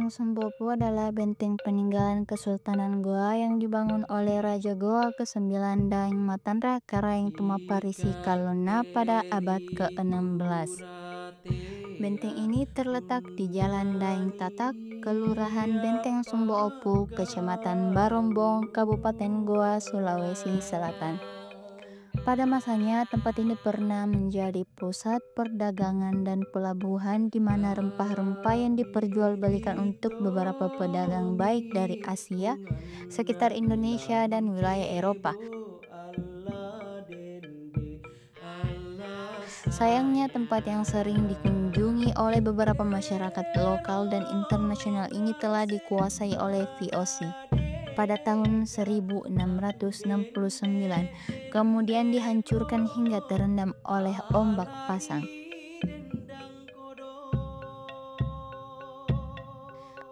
Benteng Sembopo adalah benteng peninggalan Kesultanan Goa yang dibangun oleh Raja Goa ke-9 Daeng Matandra Karaeng Tumaparisi Kalona pada abad ke-16. Benteng ini terletak di Jalan Daeng Tatak, Kelurahan Benteng Sumbo Opu, Kecamatan Barombong, Kabupaten Goa, Sulawesi Selatan. Pada masanya, tempat ini pernah menjadi pusat perdagangan dan pelabuhan di mana rempah-rempah yang diperjualbelikan untuk beberapa pedagang baik dari Asia, sekitar Indonesia dan wilayah Eropa. Sayangnya, tempat yang sering dikunjungi oleh beberapa masyarakat lokal dan internasional ini telah dikuasai oleh VOC pada tahun 1669, kemudian dihancurkan hingga terendam oleh ombak pasang.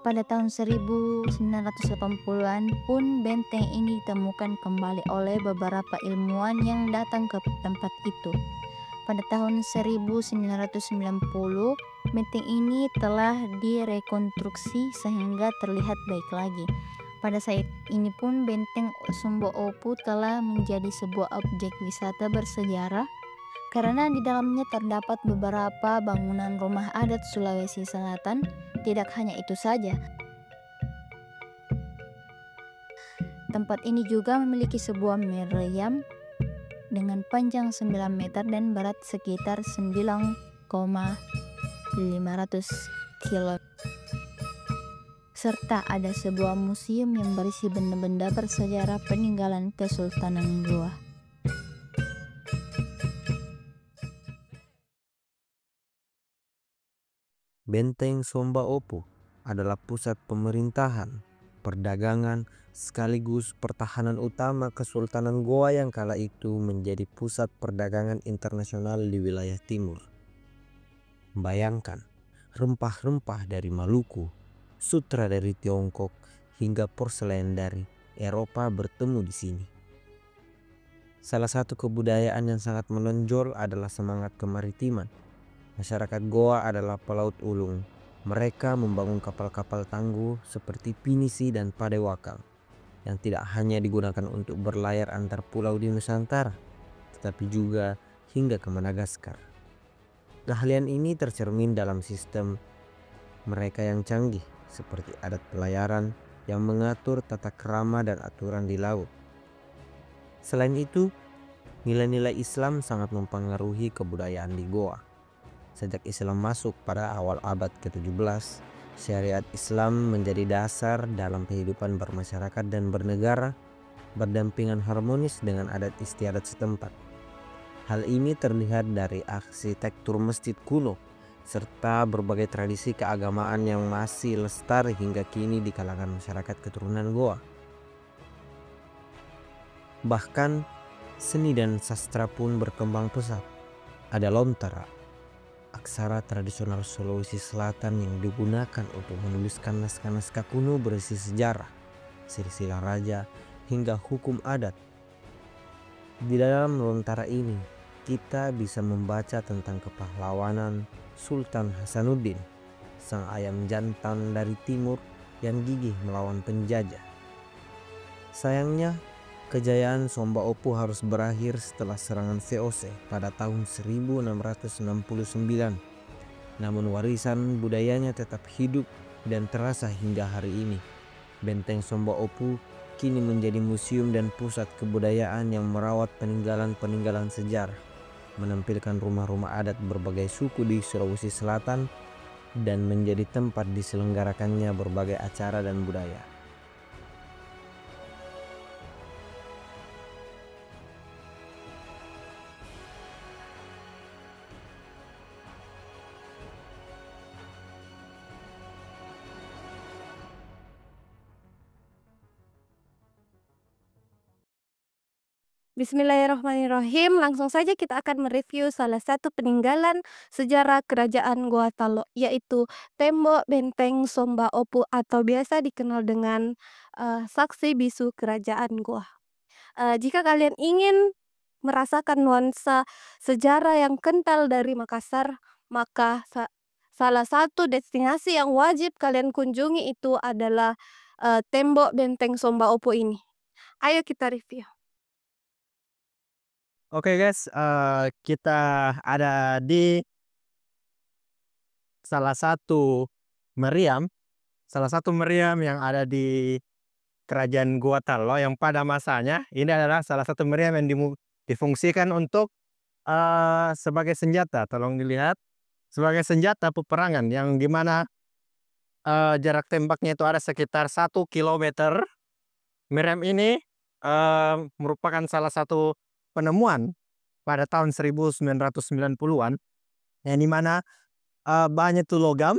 Pada tahun 1980-an pun benteng ini ditemukan kembali oleh beberapa ilmuwan yang datang ke tempat itu. Pada tahun 1990, benteng ini telah direkonstruksi sehingga terlihat baik lagi. Pada saat ini pun benteng Sumbo Opu telah menjadi sebuah objek wisata bersejarah karena di dalamnya terdapat beberapa bangunan rumah adat Sulawesi Selatan. Tidak hanya itu saja, tempat ini juga memiliki sebuah meriam dengan panjang 9 meter dan berat sekitar 9,500 kilo. Serta ada sebuah museum yang berisi benda-benda bersejarah peninggalan Kesultanan Goa. Benteng Somba Opu adalah pusat pemerintahan, perdagangan, sekaligus pertahanan utama Kesultanan Goa yang kala itu menjadi pusat perdagangan internasional di wilayah timur. Bayangkan, rempah-rempah dari Maluku, sutra dari Tiongkok, hingga porselen dari Eropa bertemu di sini. Salah satu kebudayaan yang sangat menonjol adalah semangat kemaritiman. Masyarakat Goa adalah pelaut ulung. Mereka membangun kapal-kapal tangguh seperti Pinisi dan Padewakal yang tidak hanya digunakan untuk berlayar antar pulau di Nusantara, tetapi juga hingga ke Madagaskar. Keahlian ini tercermin dalam sistem mereka yang canggih, seperti adat pelayaran yang mengatur tata krama dan aturan di laut. Selain itu, nilai-nilai Islam sangat mempengaruhi kebudayaan di Goa. Sejak Islam masuk pada awal abad ke-17, syariat Islam menjadi dasar dalam kehidupan bermasyarakat dan bernegara, berdampingan harmonis dengan adat istiadat setempat. Hal ini terlihat dari arsitektur masjid kuno, serta berbagai tradisi keagamaan yang masih lestari hingga kini di kalangan masyarakat keturunan Goa. Bahkan, seni dan sastra pun berkembang pesat. Ada lontara, aksara tradisional Sulawesi Selatan yang digunakan untuk menuliskan naskah-naskah kuno berisi sejarah, silsilah raja, hingga hukum adat. Di dalam lontara ini, kita bisa membaca tentang kepahlawanan Sultan Hasanuddin, sang ayam jantan dari timur yang gigih melawan penjajah. Sayangnya, kejayaan Somba Opu harus berakhir setelah serangan VOC pada tahun 1669. Namun warisan budayanya tetap hidup dan terasa hingga hari ini. Benteng Somba Opu kini menjadi museum dan pusat kebudayaan yang merawat peninggalan-peninggalan sejarah, menampilkan rumah-rumah adat berbagai suku di Sulawesi Selatan, dan menjadi tempat diselenggarakannya berbagai acara dan budaya. Bismillahirrahmanirrahim. Langsung saja kita akan mereview salah satu peninggalan sejarah kerajaan Goa Talo, yaitu tembok benteng Somba Opu atau biasa dikenal dengan saksi bisu kerajaan Goa. Jika kalian ingin merasakan nuansa sejarah yang kental dari Makassar, maka salah satu destinasi yang wajib kalian kunjungi itu adalah tembok Benteng Somba Opu ini. Ayo kita review. Oke guys, kita ada di salah satu meriam yang ada di Kerajaan Gua Talo, yang pada masanya ini adalah salah satu meriam yang difungsikan untuk sebagai senjata. Tolong dilihat, sebagai senjata peperangan yang dimana jarak tembaknya itu ada sekitar 1 kilometer. Meriam ini merupakan salah satu penemuan pada tahun 1990-an, yang dimana bahannya itu logam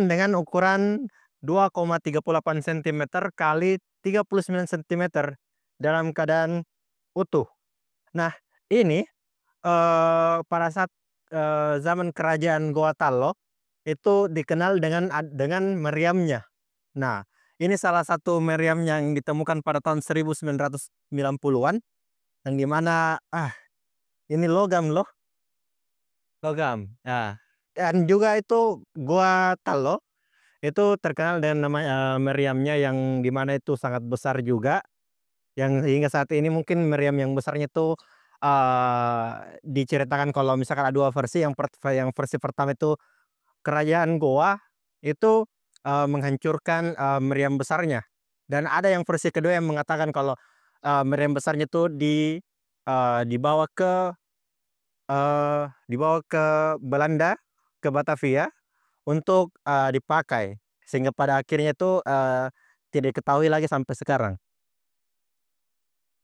dengan ukuran 2,38 cm kali 39 cm dalam keadaan utuh. Nah, ini pada saat zaman kerajaan Goa Talo itu dikenal dengan meriamnya. Nah, ini salah satu meriam yang ditemukan pada tahun 1990-an, yang dimana ini logam loh, logam. Nah, dan juga itu Goa Talo itu terkenal dengan nama meriamnya yang dimana itu sangat besar juga, yang hingga saat ini mungkin meriam yang besarnya itu diceritakan kalau misalkan ada dua versi. Yang versi pertama itu kerajaan Goa itu menghancurkan meriam besarnya, dan ada yang versi kedua yang mengatakan kalau meriam besarnya itu dibawa ke Belanda, ke Batavia untuk dipakai, sehingga pada akhirnya itu tidak diketahui lagi sampai sekarang.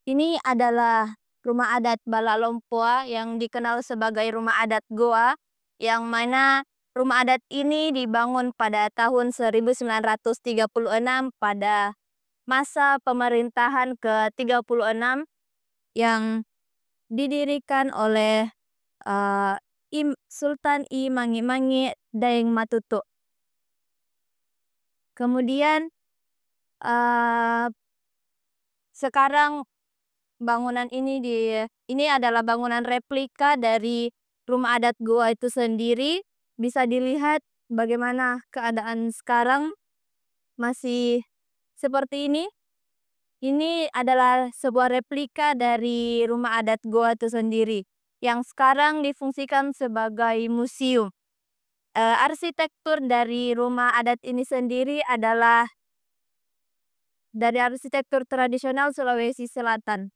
Ini adalah rumah adat Balalompoa yang dikenal sebagai rumah adat Goa, yang mana rumah adat ini dibangun pada tahun 1936 pada masa pemerintahan ke-36 yang didirikan oleh Sultan I Mangi Daeng Matutu. Kemudian sekarang bangunan ini adalah bangunan replika dari rumah adat Goa itu sendiri. Bisa dilihat bagaimana keadaan sekarang, masih seperti ini. Ini adalah sebuah replika dari rumah adat Goa itu sendiri, yang sekarang difungsikan sebagai museum. Arsitektur dari rumah adat ini sendiri adalah dari arsitektur tradisional Sulawesi Selatan.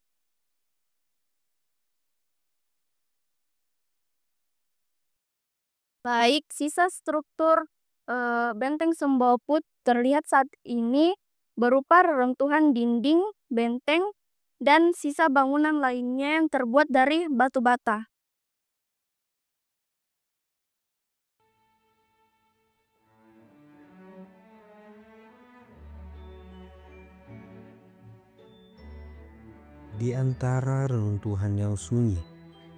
Baik, sisa struktur Benteng Somba Opu terlihat saat ini berupa reruntuhan dinding, benteng, dan sisa bangunan lainnya yang terbuat dari batu bata. Di antara reruntuhan yang sunyi,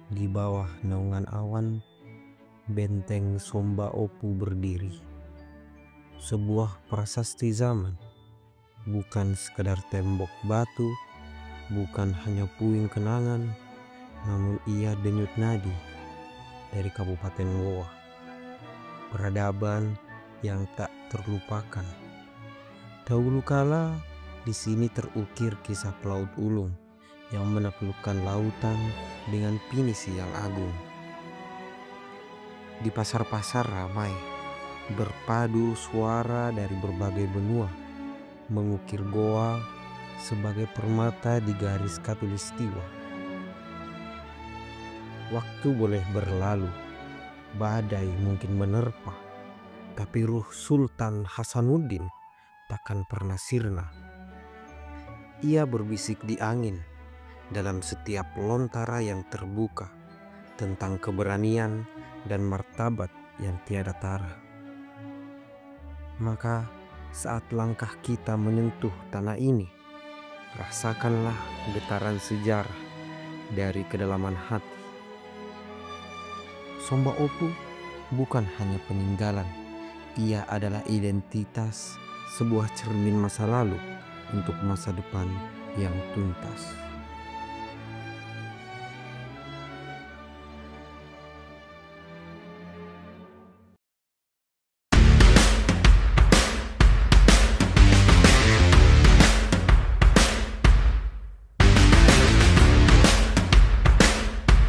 di bawah naungan awan, Benteng Somba Opu berdiri. Sebuah prasasti zaman, bukan sekadar tembok batu, bukan hanya puing kenangan, namun ia denyut nadi dari Kabupaten Goa. Peradaban yang tak terlupakan. Dahulu kala di sini terukir kisah pelaut ulung yang menaklukkan lautan dengan pinisi yang agung. Di pasar-pasar ramai, berpadu suara dari berbagai benua, mengukir Goa sebagai permata di garis khatulistiwa. Waktu boleh berlalu, badai mungkin menerpa, tapi ruh Sultan Hasanuddin takkan pernah sirna. Ia berbisik di angin dalam setiap lontara yang terbuka tentang keberanian dan martabat yang tiada tara. Maka saat langkah kita menyentuh tanah ini, rasakanlah getaran sejarah dari kedalaman hati. Somba Opu bukan hanya peninggalan, ia adalah identitas, sebuah cermin masa lalu untuk masa depan yang tuntas.